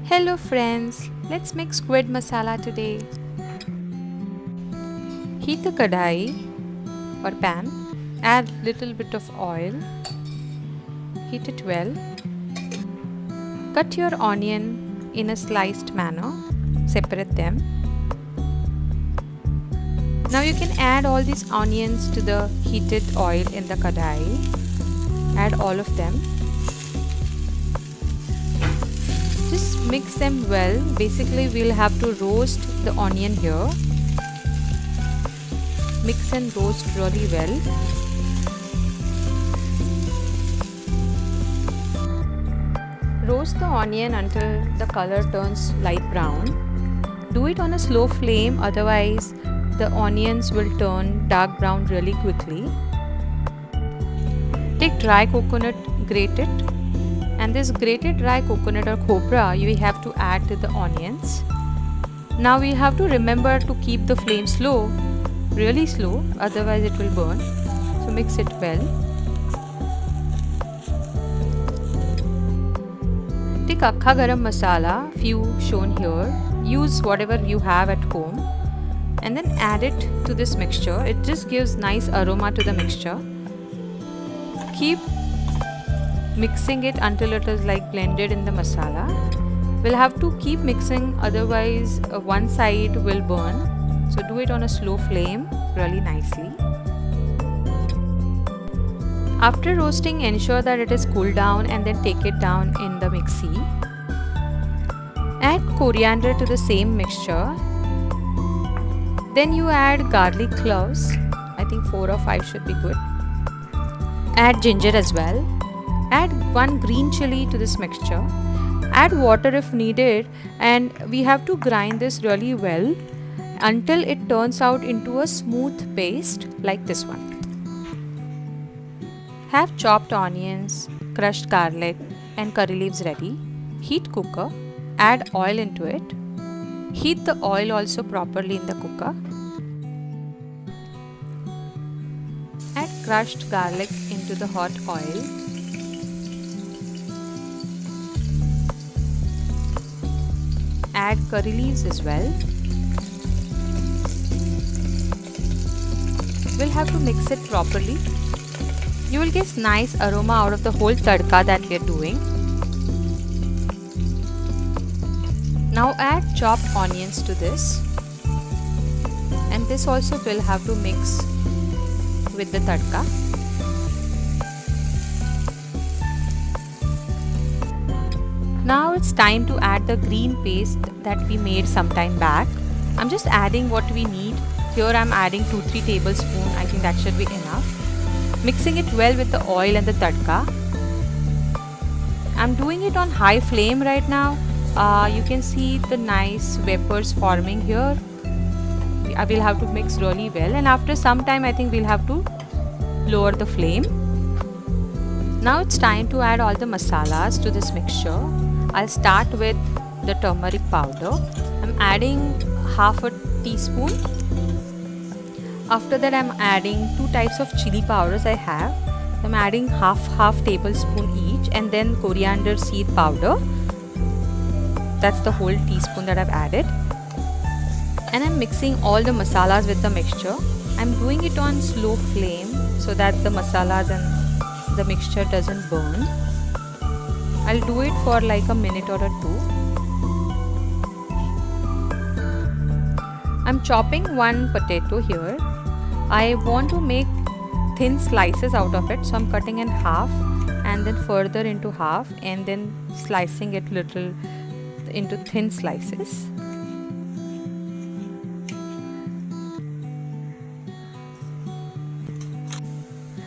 Hello friends, let's make squid masala today. Heat the kadai or pan, add little bit of oil, heat it well. Cut your onion in a sliced manner, separate them. Now you can add all these onions to the heated oil in the kadai. Add all of them. Just mix them well. Basically we'll have to roast the onion here. Mix and roast really well. Roast the onion until the color turns light brown. Do it on a slow flame, otherwise the onions will turn dark brown really quickly. Take dry coconut, grate it, and this grated dry coconut or copra you have to add to the onions. Now we have to remember to keep the flame slow, really slow, otherwise it will burn. So mix it well. Take Akha Garam Masala, few shown here. Use whatever you have at home and then add it to this mixture. It just gives nice aroma to the mixture. Keep mixing it until it is like blended in the masala. We'll have to keep mixing, otherwise one side will burn. So do it on a slow flame really nicely. After roasting, ensure that it is cooled down and then take it down in the mixie. Add coriander to the same mixture. Then you add garlic cloves. I think 4 or 5 should be good. Add ginger as well. Add 1 green chili to this mixture. Add water if needed, and we have to grind this really well until it turns out into a smooth paste like this one. Have chopped onions, crushed garlic and curry leaves ready. Heat cooker. Add oil into it. Heat the oil also properly in the cooker. Add crushed garlic into the hot oil. Add curry leaves as well. We'll have to mix it properly. You will get nice aroma out of the whole tadka that we are doing. Now add chopped onions to this, and this also will have to mix with the tadka. Now it's time to add the green paste that we made some time back. I'm just adding what we need. Here I'm adding 2-3 tablespoons. I think that should be enough. Mixing it well with the oil and the tadka. I'm doing it on high flame right now. You can see the nice vapors forming here. I will have to mix really well, and after some time I think we'll have to lower the flame. Now it's time to add all the masalas to this mixture. I'll start with the turmeric powder. I'm adding half a teaspoon. After that I'm adding 2 types of chili powders I have. I'm adding half tablespoon each, and then coriander seed powder. That's the whole teaspoon that I've added. And I'm mixing all the masalas with the mixture. I'm doing it on slow flame so that the masalas and the mixture doesn't burn. I'll do it for like a minute or 2. I'm chopping 1 potato here. I want to make thin slices out of it, so I'm cutting in half and then further into half and then slicing it little into thin slices.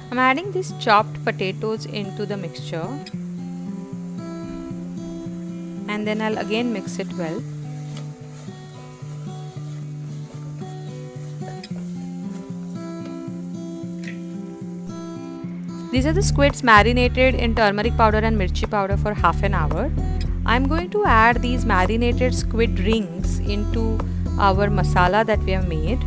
I'm adding these chopped potatoes into the mixture, and then I'll again mix it well. These are the squids marinated in turmeric powder and mirchi powder for half an hour. I'm going to add these marinated squid rings into our masala that we have made.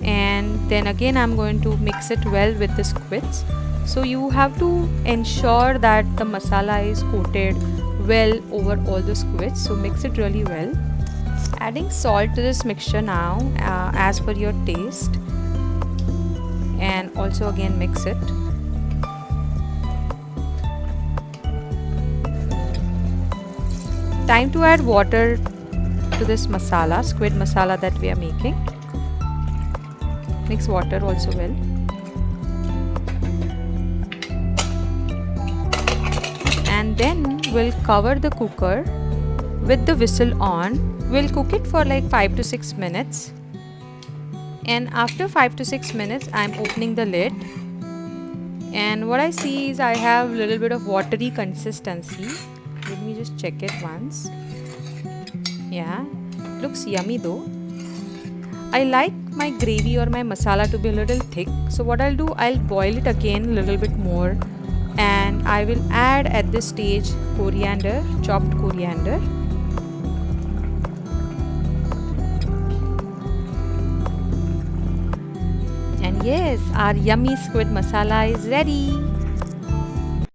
And then again I'm going to mix it well with the squids. So you have to ensure that the masala is coated well over all the squids. So mix it really well. Adding salt to this mixture now as per your taste, and also again mix it. Time to add water to this masala, squid masala that we are making. Mix water also well. And then we'll cover the cooker with the whistle on. We'll cook it for like 5 to 6 minutes. And after 5 to 6 minutes, I'm opening the lid. And what I see is I have a little bit of watery consistency. Let me just check it once. Yeah, looks yummy though. I like my gravy or my masala to be a little thick. So what I'll do, I'll boil it again a little bit more. And I will add at this stage coriander, chopped coriander. And yes, our yummy squid masala is ready.